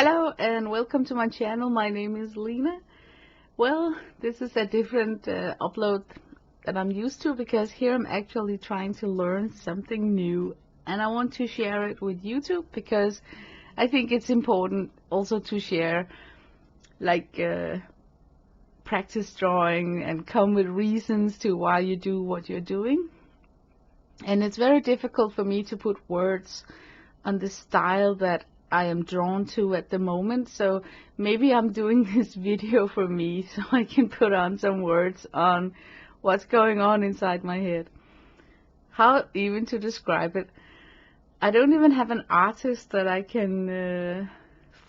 Hello and welcome to my channel. My name is Lena. Well, this is a different upload that I'm used to because here I'm actually trying to learn something new and I want to share it with YouTube because I think it's important also to share like practice drawing and come with reasons to why you do what you're doing. And it's very difficult for me to put words on the style that I am drawn to at the moment, so maybe I'm doing this video for me so I can put on some words on what's going on inside my head. How even to describe it? I don't even have an artist that I can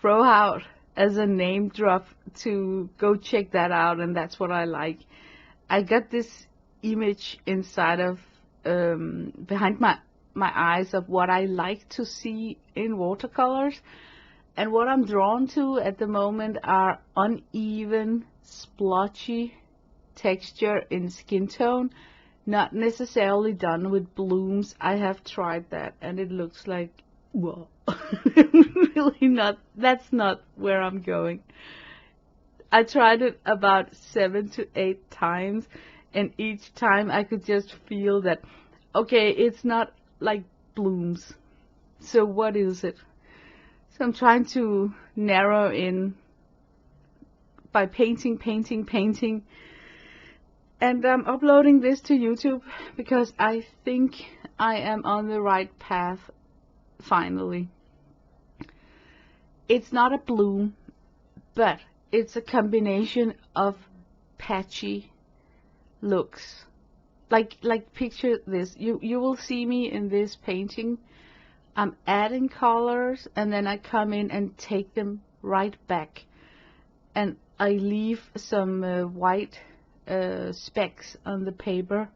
throw out as a name drop to go check that out, and that's what I like. I got this image inside of behind my eyes of what I like to see in watercolors, and what I'm drawn to at the moment are uneven, splotchy texture in skin tone, not necessarily done with blooms. I have tried that and it looks like, well, really not, that's not where I'm going. I tried it about 7 to 8 times, and each time I could just feel that, okay, it's not like blooms, so what is it? So I'm trying to narrow in by painting, and I'm uploading this to YouTube because I think I am on the right path finally. It's not a bloom, but it's a combination of patchy looks. Like picture this, you will see me in this painting. I'm adding colors and then I come in and take them right back, and I leave some white specks on the paper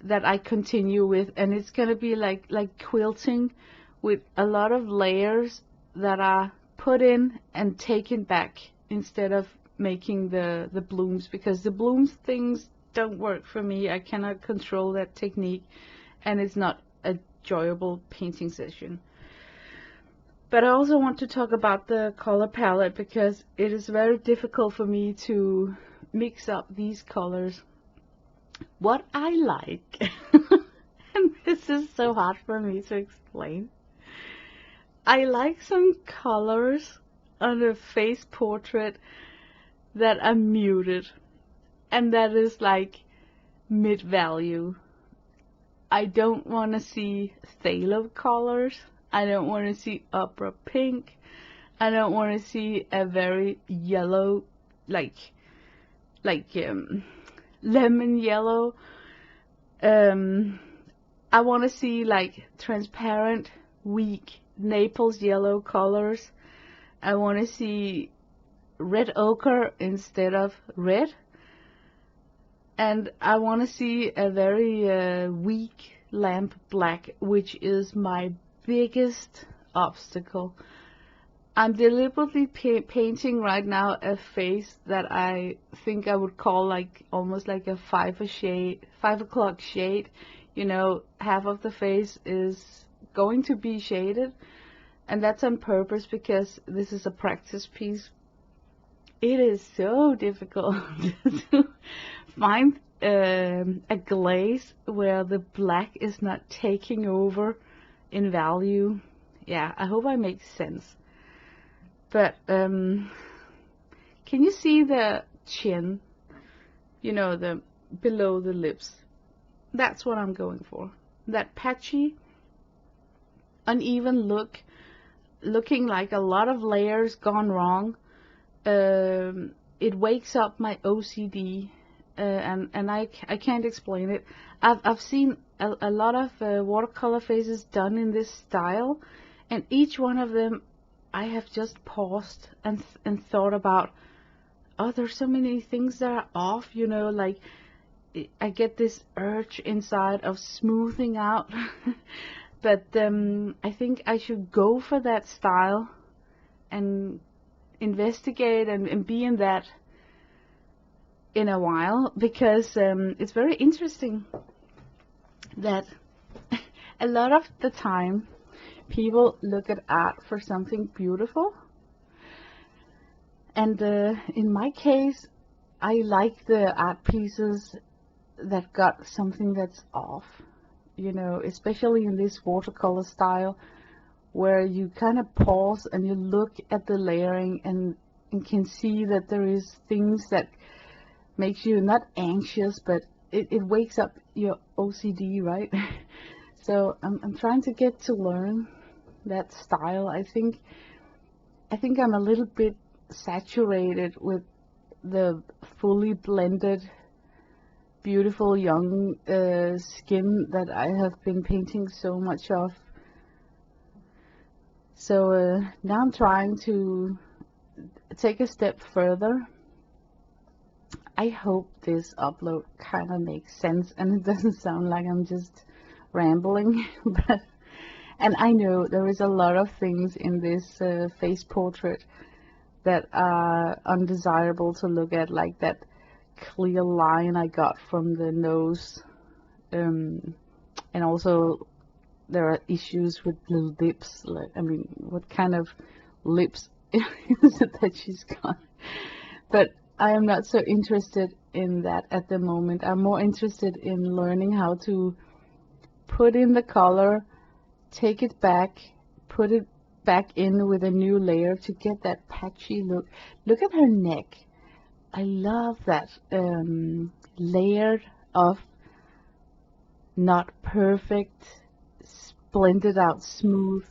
that I continue with, and it's gonna be like quilting with a lot of layers that are put in and taken back instead of making the blooms, because the blooms things don't work for me. I cannot control that technique and it's not a enjoyable painting session. But I also want to talk about the color palette because it is very difficult for me to mix up these colors. What I like, and this is so hard for me to explain, I like some colors on a face portrait that are muted, and that is like mid-value. I don't want to see phthalo colors. I don't want to see opera pink. I don't want to see a very yellow, like lemon yellow. I want to see like transparent, weak Naples yellow colors. I want to see red ochre instead of red. And I want to see a very weak lamp black, which is my biggest obstacle. I'm deliberately painting right now a face that I think I would call like almost like a 5 o'clock shade. You know, half of the face is going to be shaded, and that's on purpose because this is a practice piece. It is so difficult to find a glaze where the black is not taking over in value. Yeah, I hope I make sense. But can you see the chin? You know, the below the lips. That's what I'm going for. That patchy, uneven look, looking like a lot of layers gone wrong. It wakes up my OCD, and I can't explain it. I've seen a lot of watercolor faces done in this style, and each one of them I have just paused and thought about, oh, there's so many things that are off, you know, like I get this urge inside of smoothing out. But I think I should go for that style and investigate and be in that in a while, because it's very interesting that a lot of the time people look at art for something beautiful, And in my case, I like the art pieces that got something that's off, you know, especially in this watercolor style where you kind of pause and you look at the layering and can see that there is things that makes you not anxious, but it wakes up your OCD, right? So I'm trying to get to learn that style. I think I'm a little bit saturated with the fully blended, beautiful young skin that I have been painting so much of. So now I'm trying to take a step further. I hope this upload kind of makes sense and it doesn't sound like I'm just rambling. But and I know there is a lot of things in this face portrait that are undesirable to look at, like that clear line I got from the nose, and also there are issues with the lips. Like, I mean, what kind of lips is it that she's got? But I am not so interested in that at the moment. I'm more interested in learning how to put in the color, take it back, put it back in with a new layer to get that patchy look. Look at her neck. I love that layered of not perfect, blended out, smooth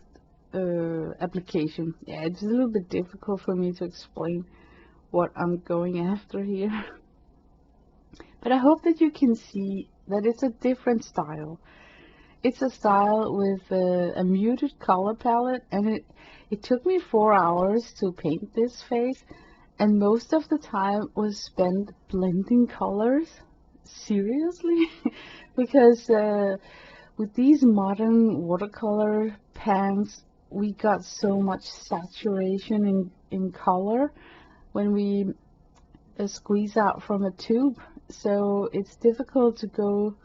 application. Yeah, it's a little bit difficult for me to explain what I'm going after here. But I hope that you can see that it's a different style. It's a style with a muted color palette, and it took me 4 hours to paint this face, and most of the time was spent blending colors. Seriously? Because with these modern watercolor pans, we got so much saturation in color when we squeeze out from a tube, so it's difficult to go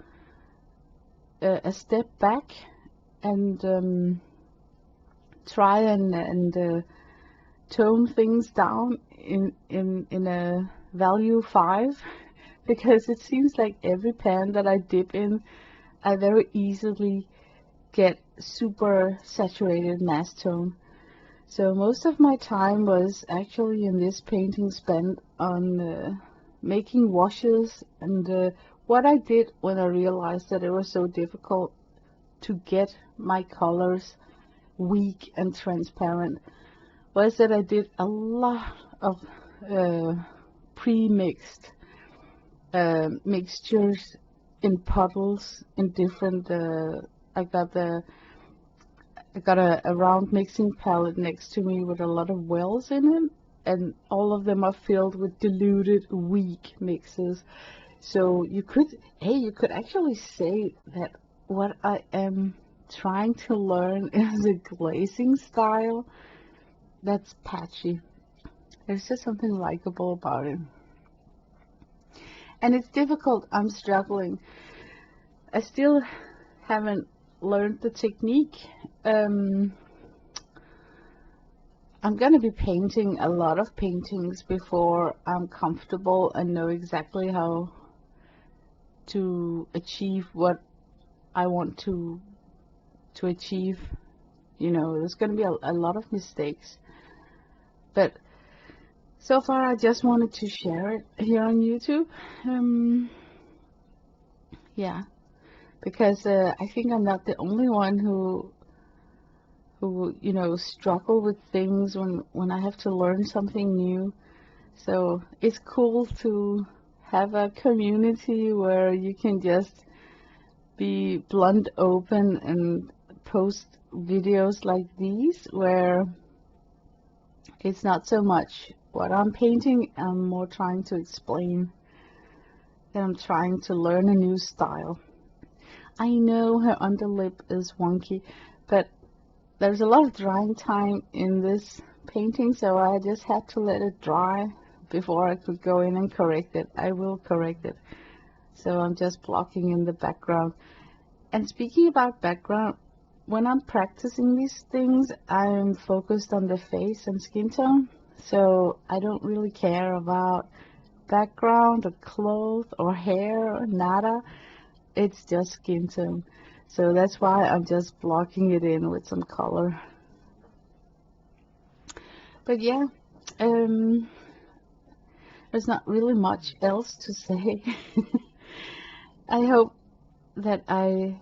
a step back and try and tone things down in a value 5, because it seems like every pan that I dip in, I very easily get super saturated mass tone. So most of my time was actually in this painting spent on making washes, and what I did when I realized that it was so difficult to get my colors weak and transparent was that I did a lot of pre-mixed mixtures in puddles in different I got a round mixing palette next to me with a lot of wells in it, and all of them are filled with diluted weak mixes. So you could actually say that what I am trying to learn is a glazing style that's patchy. There's just something likable about it. And it's difficult. I'm struggling. I still haven't learned the technique. I'm gonna be painting a lot of paintings before I'm comfortable and know exactly how to achieve what I want to achieve. You know, there's gonna be a lot of mistakes, but so far I just wanted to share it here on YouTube. Yeah, because I think I'm not the only one who you know struggle with things when I have to learn something new. So it's cool to have a community where you can just be blunt open and post videos like these, where it's not so much what I'm painting, I'm more trying to explain that I'm trying to learn a new style. I know her underlip is wonky, but there's a lot of drying time in this painting, so I just had to let it dry before I could go in and correct it. I will correct it. So I'm just blocking in the background. And speaking about background, when I'm practicing these things, I'm focused on the face and skin tone. so I don't really care about background or clothes or hair or nada. It's just skin tone. So that's why I'm just blocking it in with some color. But yeah, um, there's not really much else to say. I hope that I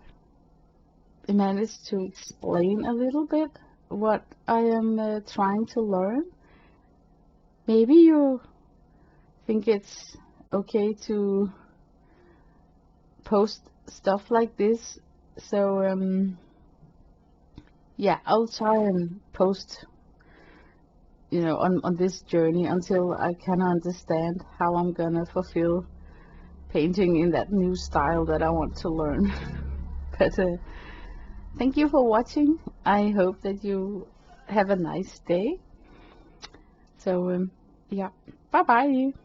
managed to explain a little bit what I am trying to learn. Maybe you think it's okay to post stuff like this. So yeah, I'll try and post, on this journey until I can understand how I'm gonna fulfill painting in that new style that I want to learn. But thank you for watching. I hope that you have a nice day. So yeah, bye bye.